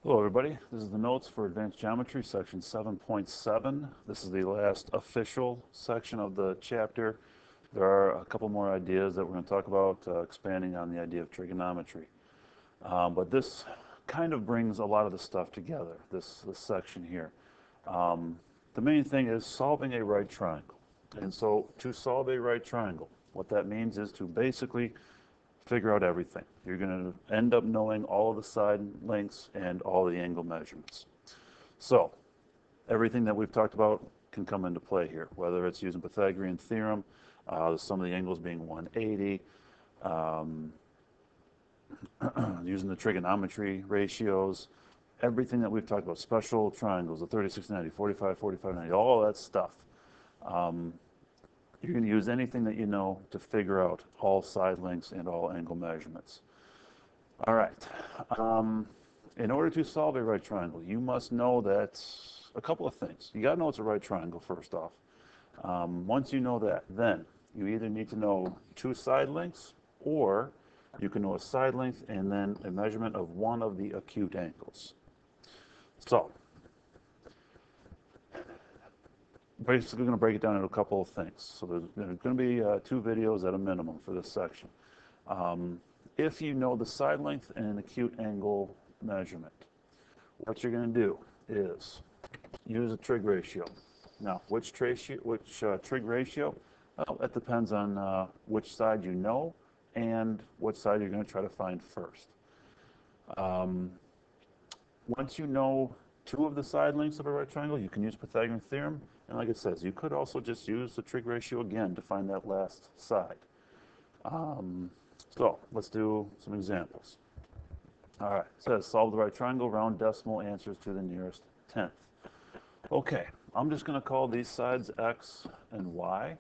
Hello everybody, this is the notes for Advanced Geometry, section 7.7. This is the last official section of the chapter. There are a couple more ideas that we're going to talk about, expanding on the idea of trigonometry. But this kind of brings a lot of the stuff together, this section here. The main thing is solving a right triangle. And so to solve a right triangle, what that means is to basically figure out everything. You're going to end up knowing all of the side lengths and all the angle measurements. So everything that we've talked about can come into play here, whether it's using Pythagorean Theorem, some of the angles being 180, using the trigonometry ratios, everything that we've talked about, special triangles, the 36, 90, 45, 45, 90, all that stuff. You're going to use anything that you know to figure out all side lengths and all angle measurements. All right. In order to solve a right triangle, you must know that a couple of things. You got to know it's a right triangle first off. Once you know that, then you either need to know two side lengths, or you can know a side length and then a measurement of one of the acute angles. So basically going to break it down into a couple of things. So there's going to be 2 videos at a minimum for this section. If you know the side length and an acute angle measurement, what you're going to do is use a trig ratio. Now, which trig ratio? Well, that depends on which side you know and what side you're going to try to find first. Once you know 2 of the side lengths of a right triangle, you can use Pythagorean Theorem. And like it says, you could also just use the trig ratio again to find that last side. So let's do some examples. All right, it says solve the right triangle, round decimal answers to the nearest tenth. Okay, I'm just going to call these sides x and y.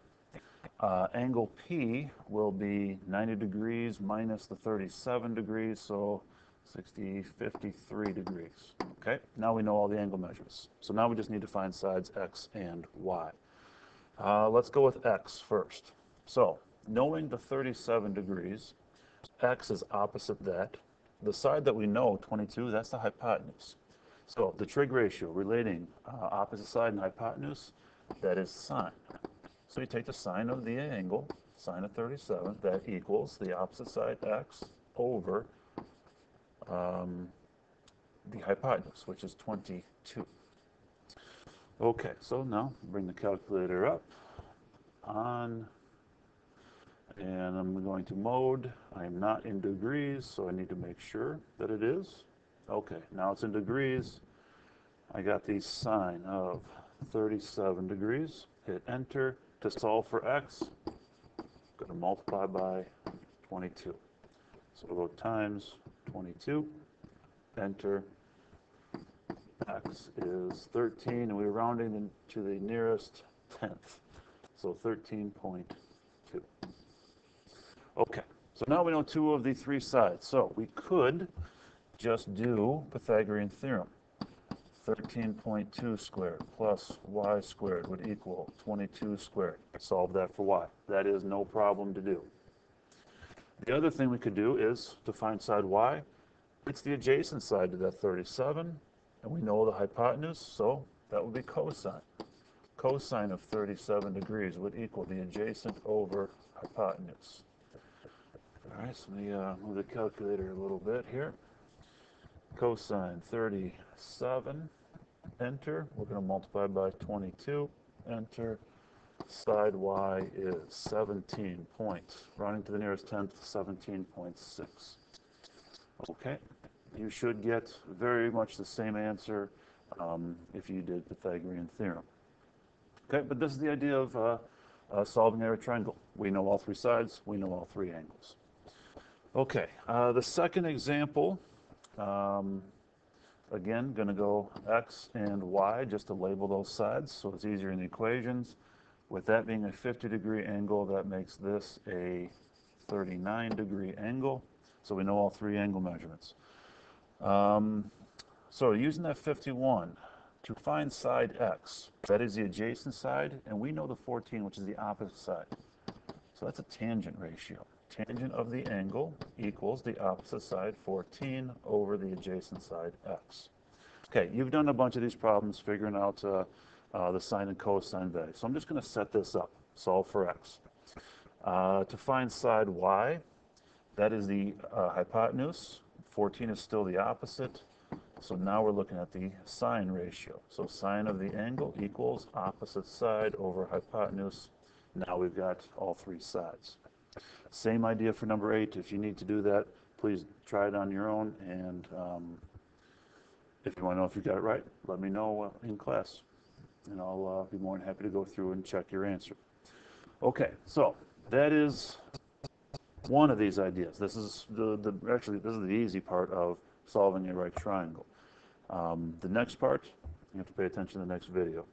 Angle P will be 90 degrees minus the 37 degrees, so 53 degrees. Okay, now we know all the angle measures. So now we just need to find sides x and y. Let's go with x first. So knowing the 37 degrees, x is opposite that. The side that we know, 22, that's the hypotenuse. So the trig ratio relating opposite side and hypotenuse, that is sine. So you take the sine of the angle, sine of 37, that equals the opposite side x over the hypotenuse, which is 22. Okay, so now bring the calculator up on, and I'm going to mode. I am not in degrees, so I need to make sure that it is. Okay, now it's in degrees. I got the sine of 37 degrees. Hit enter. To solve for x, I'm going to multiply by 22. So we'll go times 22. Enter. X is 13, and we're rounding to the nearest tenth. So 13.2. Okay, so now we know 2 of the 3 sides. So we could just do Pythagorean Theorem. 13.2 squared plus y squared would equal 22 squared. Solve that for y. That is no problem to do. The other thing we could do is to find side y. It's the adjacent side to that 37, and we know the hypotenuse, so that would be cosine. Cosine of 37 degrees would equal the adjacent over hypotenuse. All right, so let me move the calculator a little bit here. Cosine 37, enter. We're going to multiply by 22, enter. Side y is 17 points, rounding to the nearest tenth, 17.6. Okay, you should get very much the same answer if you did Pythagorean Theorem. Okay, but this is the idea of solving a right triangle. We know all 3 sides, we know all 3 angles. Okay, the second example, again, going to go x and y just to label those sides so it's easier in the equations. With that being a 50-degree angle, that makes this a 39-degree angle. So we know all 3 angle measurements. So using that 51 to find side x, that is the adjacent side, and we know the 14, which is the opposite side. So that's a tangent ratio. tangent of the angle equals the opposite side 14 over the adjacent side x. Okay, you've done a bunch of these problems figuring out the sine and cosine value. So I'm just going to set this up, solve for x. To find side y, that is the hypotenuse. 14 is still the opposite. So now we're looking at the sine ratio. So sine of the angle equals opposite side over hypotenuse. Now we've got all three sides. Same idea for number 8. If you need to do that, please try it on your own. And if you want to know if you got it right, let me know in class. And I'll be more than happy to go through and check your answer. Okay, so that is one of these ideas. This is actually this is the easy part of solving a right triangle. The next part, you have to pay attention to the next video.